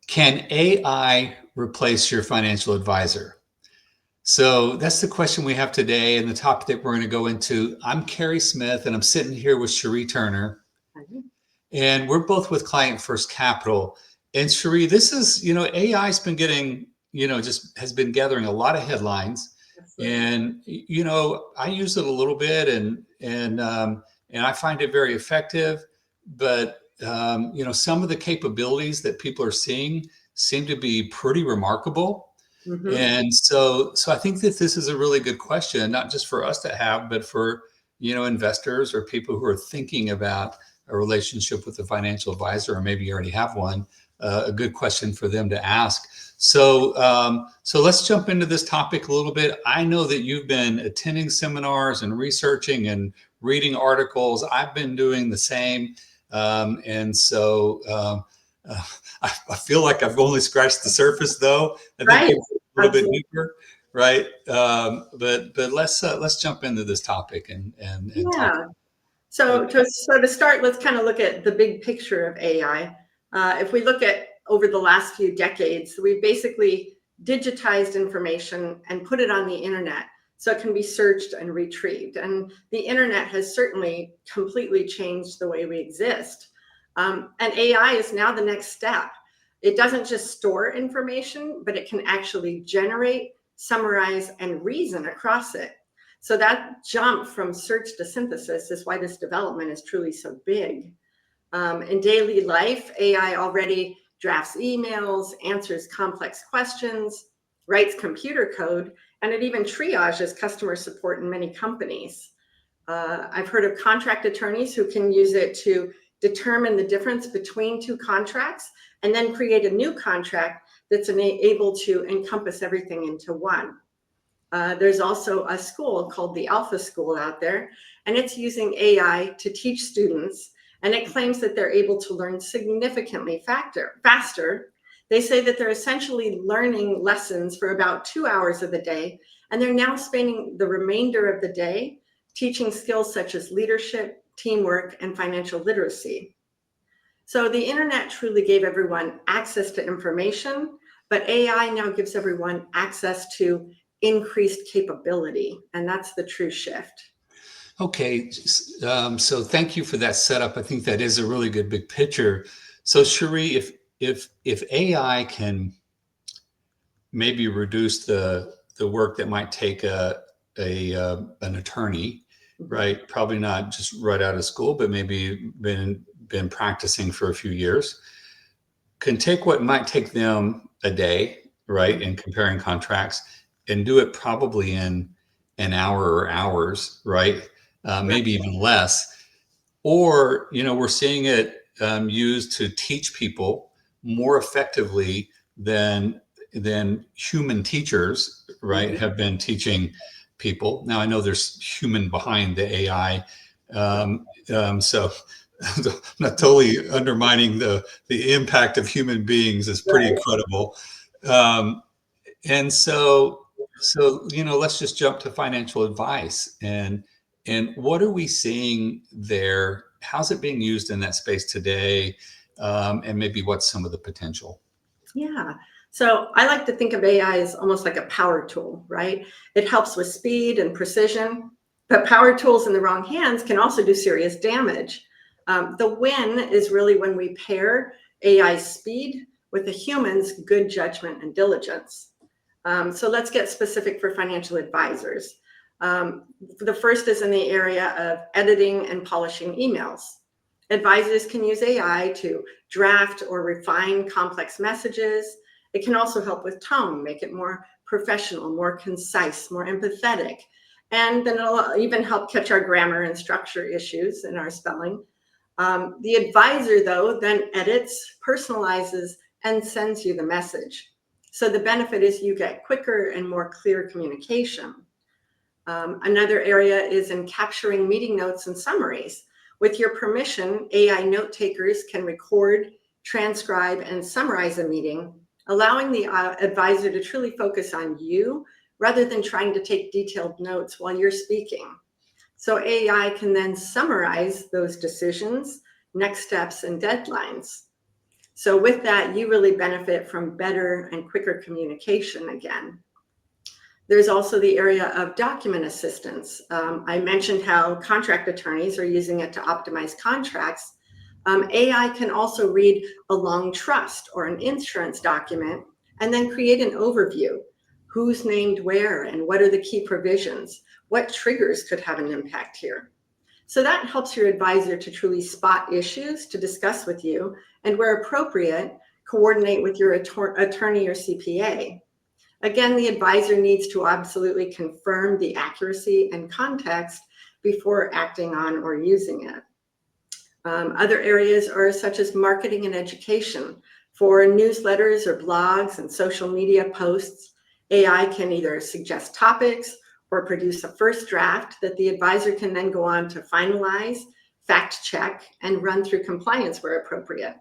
Can AI replace your financial advisor? So that's the question we have today and the topic that we're going to go into. I'm Cary Smith and I'm sitting here with Cheri Turner, and we're both with Client First Capital. And Cheri, this is, AI's been getting, just has been gathering a lot of headlines. Absolutely. And, I use it a little bit and I find it very effective. But, some of the capabilities that people are seeing seem to be pretty remarkable. Mm-hmm. And so I think that this is a really good question, not just for us to have, but for, investors or people who are thinking about a relationship with a financial advisor, or maybe you already have one, a good question for them to ask. So let's jump into this topic a little bit. I know that you've been attending seminars and researching and reading articles. I've been doing the same. Uh, I feel like I've only scratched the surface, though. I think Right. people are a little bit deeper, right? But let's jump into this topic and talk. Yeah. So to start, let's kind of look at the big picture of AI. If we look at over the last few decades, we've basically digitized information and put it on the internet so it can be searched and retrieved. And the internet has certainly completely changed the way we exist. And AI is now the next step. It doesn't just store information, but it can actually generate, summarize, and reason across it. So that jump from search to synthesis is why this development is truly so big. In daily life, AI already drafts emails, answers complex questions, writes computer code, and it even triages customer support in many companies. I've heard of contract attorneys who can use it to determine the difference between two contracts and then create a new contract that's able to encompass everything into one. There's also a school called the Alpha School out there, and it's using AI to teach students, and it claims that they're able to learn significantly faster. They say that they're essentially learning lessons for about 2 hours of the day, and they're now spending the remainder of the day teaching skills such as leadership, teamwork, and financial literacy. So the internet truly gave everyone access to information, but AI now gives everyone access to increased capability, and that's the true shift. Okay, so thank you for that setup. I think that is a really good big picture. So Cherie, if AI can maybe reduce the work that might take an attorney, right? Probably not just right out of school, but maybe been practicing for a few years, can take what might take them a day, right, in comparing contracts, and do it probably in an hour or hours, right? Maybe even less. Or, we're seeing it used to teach people more effectively than human teachers, right, have been teaching people. Now, I know there's human behind the AI, so I'm not totally undermining the impact of human beings is pretty Right. incredible. Um, and so let's just jump to financial advice and what are we seeing there? How's it being used in that space today? And maybe what's some of the potential? Yeah. So I like to think of AI as almost like a power tool, right? It helps with speed and precision, but power tools in the wrong hands can also do serious damage. The win is really when we pair AI speed with a human's good judgment and diligence. So let's get specific for financial advisors. The first is in the area of editing and polishing emails. Advisors can use AI to draft or refine complex messages. It can also help with tone, make it more professional, more concise, more empathetic. And then it'll even help catch our grammar and structure issues in our spelling. The advisor, though, then edits, personalizes, and sends you the message. So the benefit is you get quicker and more clear communication. Another area is in capturing meeting notes and summaries. With your permission, AI note takers can record, transcribe, and summarize a meeting, allowing the advisor to truly focus on you rather than trying to take detailed notes while you're speaking. So AI can then summarize those decisions, next steps, and deadlines. So with that, you really benefit from better and quicker communication again. There's also the area of document assistance. I mentioned how contract attorneys are using it to optimize contracts. AI can also read a long trust or an insurance document and then create an overview. Who's named where and what are the key provisions? What triggers could have an impact here? So that helps your advisor to truly spot issues to discuss with you, and where appropriate, coordinate with your attorney or CPA. Again, the advisor needs to absolutely confirm the accuracy and context before acting on or using it. Other areas are such as marketing and education. For newsletters or blogs and social media posts, AI can either suggest topics or produce a first draft that the advisor can then go on to finalize, fact check, and run through compliance where appropriate.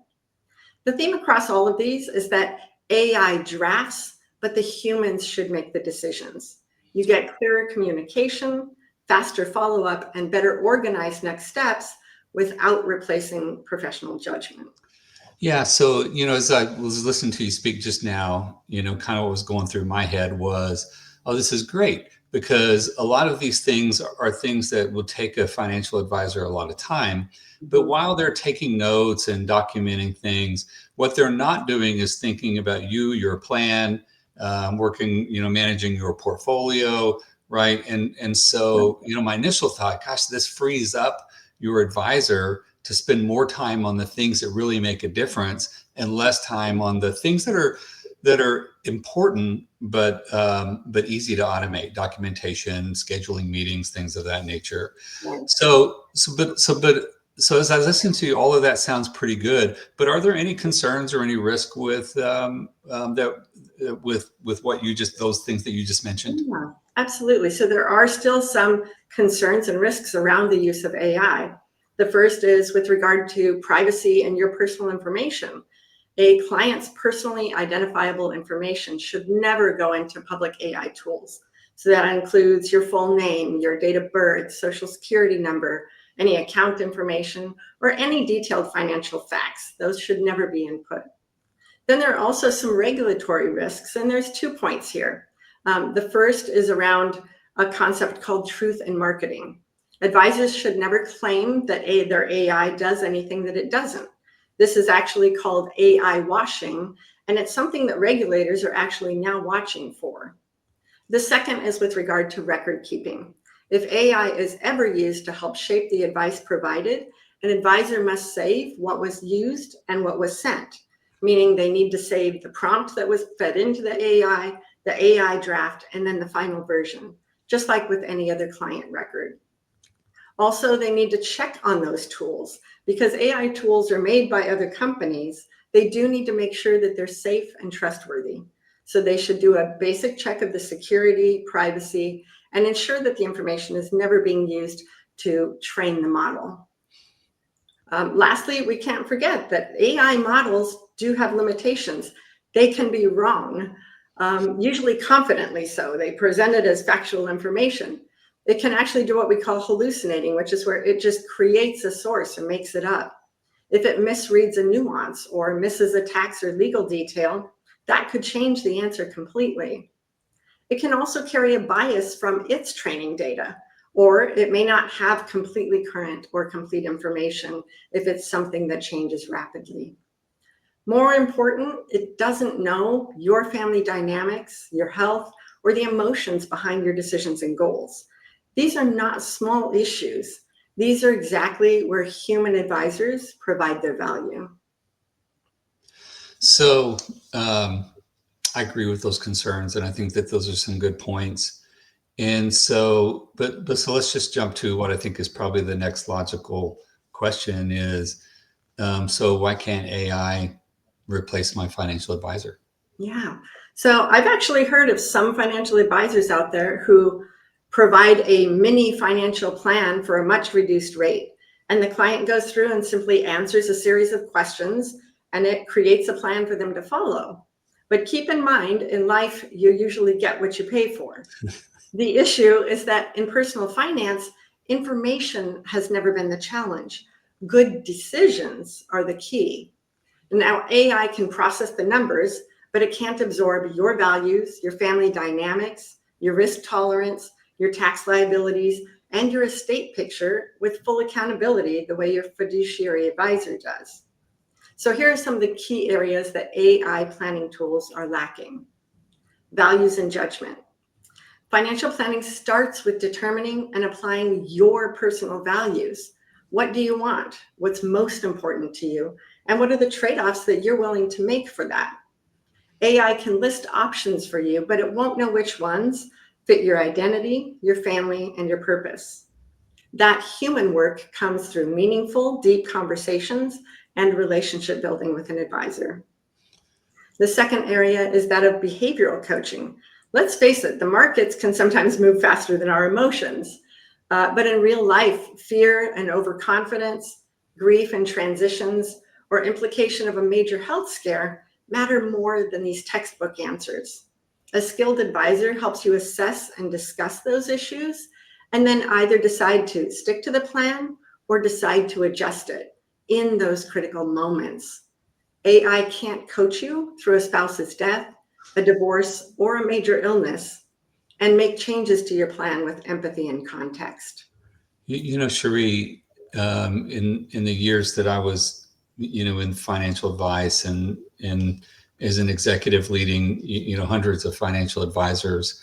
The theme across all of these is that AI drafts, but the humans should make the decisions. You get clearer communication, faster follow-up, and better organized next steps without replacing professional judgment. Yeah. So, as I was listening to you speak just now, kind of what was going through my head was, oh, this is great, because a lot of these things are things that will take a financial advisor a lot of time. But while they're taking notes and documenting things, what they're not doing is thinking about you, your plan, working, managing your portfolio, right? And so, my initial thought, gosh, this frees up your advisor to spend more time on the things that really make a difference and less time on the things that are important but easy to automate: documentation, scheduling meetings, things of that nature. So as I listen to you, all of that sounds pretty good. But are there any concerns or any risk with with what those things that you just mentioned? Yeah, absolutely. So there are still some concerns and risks around the use of AI. The first is with regard to privacy and your personal information. A client's personally identifiable information should never go into public AI tools. So that includes your full name, your date of birth, social security number, any account information, or any detailed financial facts. Those should never be input. Then there are also some regulatory risks, and there's 2 points here. The first is around a concept called truth in marketing. Advisors should never claim that their AI does anything that it doesn't. This is actually called AI washing, and it's something that regulators are actually now watching for. The second is with regard to record keeping. If AI is ever used to help shape the advice provided, an advisor must save what was used and what was sent, meaning they need to save the prompt that was fed into the AI draft, and then the final version, just like with any other client record. Also, they need to check on those tools, because AI tools are made by other companies. They do need to make sure that they're safe and trustworthy. So they should do a basic check of the security, privacy, and ensure that the information is never being used to train the model. Lastly, we can't forget that AI models do have limitations. They can be wrong, usually confidently so. They present it as factual information. It can actually do what we call hallucinating, which is where it just creates a source and makes it up. If it misreads a nuance or misses a tax or legal detail, that could change the answer completely. It can also carry a bias from its training data, or it may not have completely current or complete information if it's something that changes rapidly. More important, it doesn't know your family dynamics, your health, or the emotions behind your decisions and goals. These are not small issues. These are exactly where human advisors provide their value. So I agree with those concerns, and I think that those are some good points. And so, so let's just jump to what I think is probably the next logical question is, so why can't AI replace my financial advisor? Yeah. So I've actually heard of some financial advisors out there who provide a mini financial plan for a much reduced rate. And the client goes through and simply answers a series of questions, and it creates a plan for them to follow. But keep in mind, in life, you usually get what you pay for. The issue is that in personal finance, information has never been the challenge. Good decisions are the key. Now, AI can process the numbers, but it can't absorb your values, your family dynamics, your risk tolerance, your tax liabilities, and your estate picture with full accountability the way your fiduciary advisor does. So here are some of the key areas that AI planning tools are lacking. Values and judgment. Financial planning starts with determining and applying your personal values. What do you want? What's most important to you? And what are the trade-offs that you're willing to make for that? AI can list options for you, but it won't know which ones fit your identity, your family, and your purpose. That human work comes through meaningful, deep conversations and relationship building with an advisor. The second area is that of behavioral coaching. Let's face it, the markets can sometimes move faster than our emotions. But in real life, fear and overconfidence, grief and transitions, or implication of a major health scare matter more than these textbook answers. A skilled advisor helps you assess and discuss those issues, and then either decide to stick to the plan or decide to adjust it in those critical moments. AI can't coach you through a spouse's death, a divorce, or a major illness and make changes to your plan with empathy and context. Cheri, in the years that I was, in financial advice and as an executive leading, hundreds of financial advisors,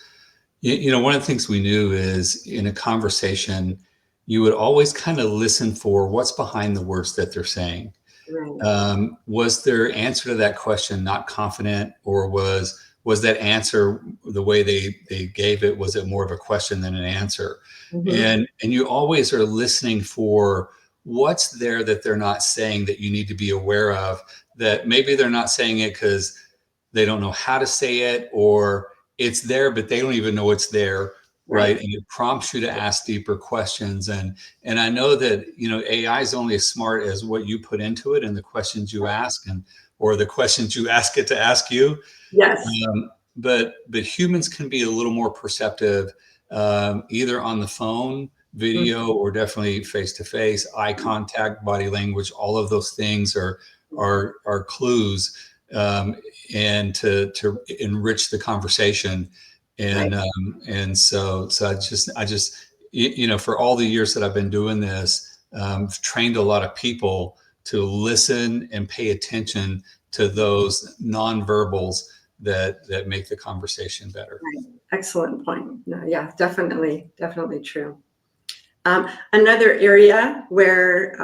one of the things we knew is in a conversation, you would always kind of listen for what's behind the words that they're saying. Right. Was their answer to that question not confident, or was that answer, the way they gave it, was it more of a question than an answer? Mm-hmm. And you always are listening for what's there that they're not saying that you need to be aware of, that maybe they're not saying it because they don't know how to say it, or it's there but they don't even know it's there, right? Right. And it prompts you to ask deeper questions. And I know that AI is only as smart as what you put into it and the questions you ask, and or the questions you ask it to ask you. Yes. But humans can be a little more perceptive, either on the phone, video, or definitely face to face, eye contact, body language. All of those things are clues, and to enrich the conversation. And Right. so I just for all the years that I've been doing this, I've trained a lot of people to listen and pay attention to those nonverbals that make the conversation better. Right. Excellent point. No, yeah, definitely true. Another area where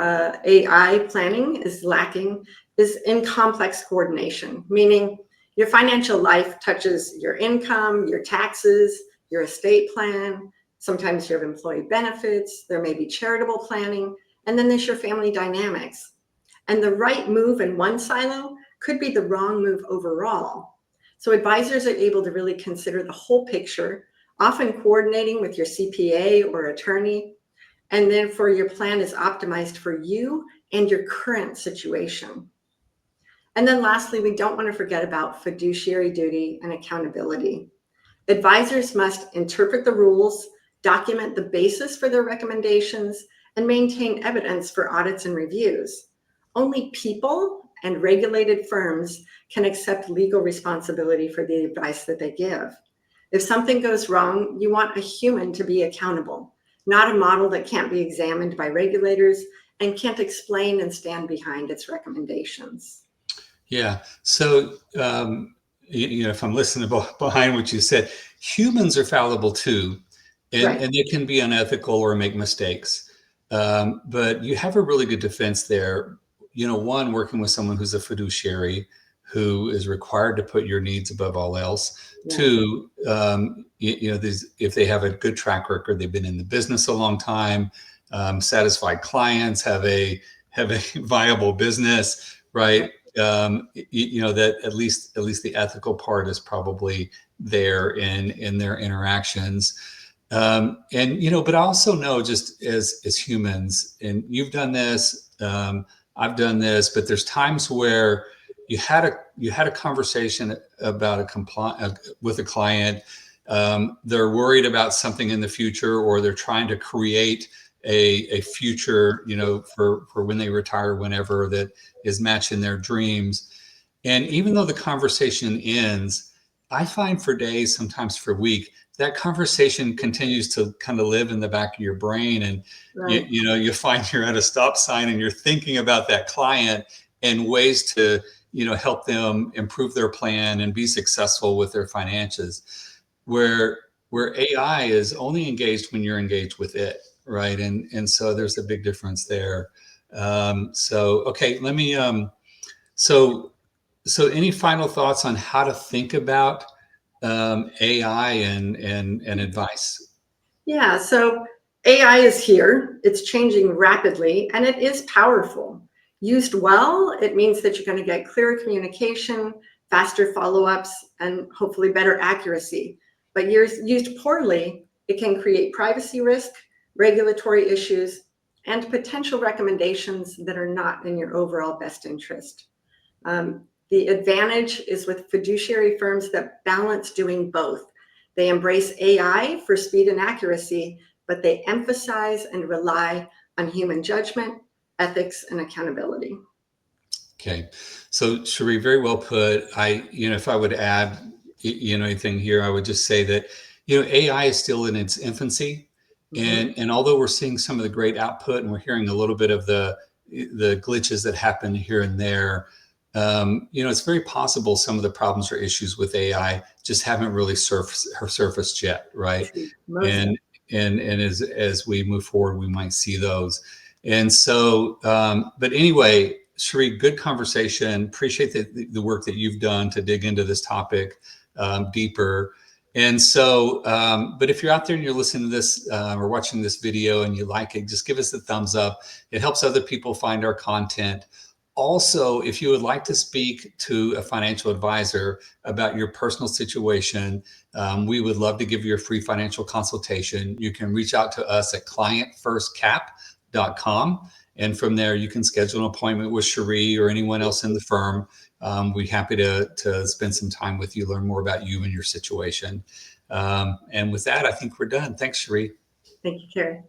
AI planning is lacking is in complex coordination, meaning your financial life touches your income, your taxes, your estate plan. Sometimes you have employee benefits, there may be charitable planning, and then there's your family dynamics. And the right move in one silo could be the wrong move overall. So advisors are able to really consider the whole picture, often coordinating with your CPA or attorney, and then for your plan is optimized for you and your current situation. And then lastly, we don't want to forget about fiduciary duty and accountability. Advisors must interpret the rules, document the basis for their recommendations, and maintain evidence for audits and reviews. Only people and regulated firms can accept legal responsibility for the advice that they give. If something goes wrong, you want a human to be accountable, not a model that can't be examined by regulators and can't explain and stand behind its recommendations. Yeah. So, if I'm listening behind what you said, humans are fallible too, Right. and they can be unethical or make mistakes. But you have a really good defense there. One, working with someone who's a fiduciary, who is required to put your needs above all else. Yeah. Two, if they have a good track record, they've been in the business a long time, satisfied clients, have a viable business, right? That at least the ethical part is probably there in their interactions. But I also know, just as humans, and you've done this, I've done this, but there's times where you had a conversation about with a client. They're worried about something in the future, or they're trying to create a future, for when they retire, whenever, that is matching their dreams. And even though the conversation ends, I find for days, sometimes for a week, that conversation continues to kind of live in the back of your brain. And Right. you find you're at a stop sign and you're thinking about that client and ways to, help them improve their plan and be successful with their finances. Where AI is only engaged when you're engaged with it, right? And so there's a big difference there. So okay, let me so any final thoughts on how to think about AI and advice? Yeah, so AI is here, it's changing rapidly, and it is powerful. Used well, it means that you're going to get clearer communication, faster follow-ups, and hopefully better accuracy. But used poorly, it can create privacy risk, regulatory issues, and potential recommendations that are not in your overall best interest. The advantage is with fiduciary firms that balance doing both. They embrace AI for speed and accuracy, but they emphasize and rely on human judgment, ethics, and accountability. Okay, so Cheri, very well put. If I would add, anything here, I would just say that, AI is still in its infancy, Mhm. and although we're seeing some of the great output, and we're hearing a little bit of the glitches that happen here and there, it's very possible some of the problems or issues with AI just haven't really surfaced yet, right? Most And and as we move forward, we might see those. And so, but anyway, Cheri, good conversation. Appreciate the work that you've done to dig into this topic deeper. And so, but if you're out there and you're listening to this or watching this video and you like it, just give us a thumbs up. It helps other people find our content. Also, if you would like to speak to a financial advisor about your personal situation, we would love to give you a free financial consultation. You can reach out to us at clientfirstcap.com. And from there, you can schedule an appointment with Cheri or anyone else in the firm. We're happy to spend some time with you, learn more about you and your situation. And with that, I think we're done. Thanks, Cheri. Thank you, Cary.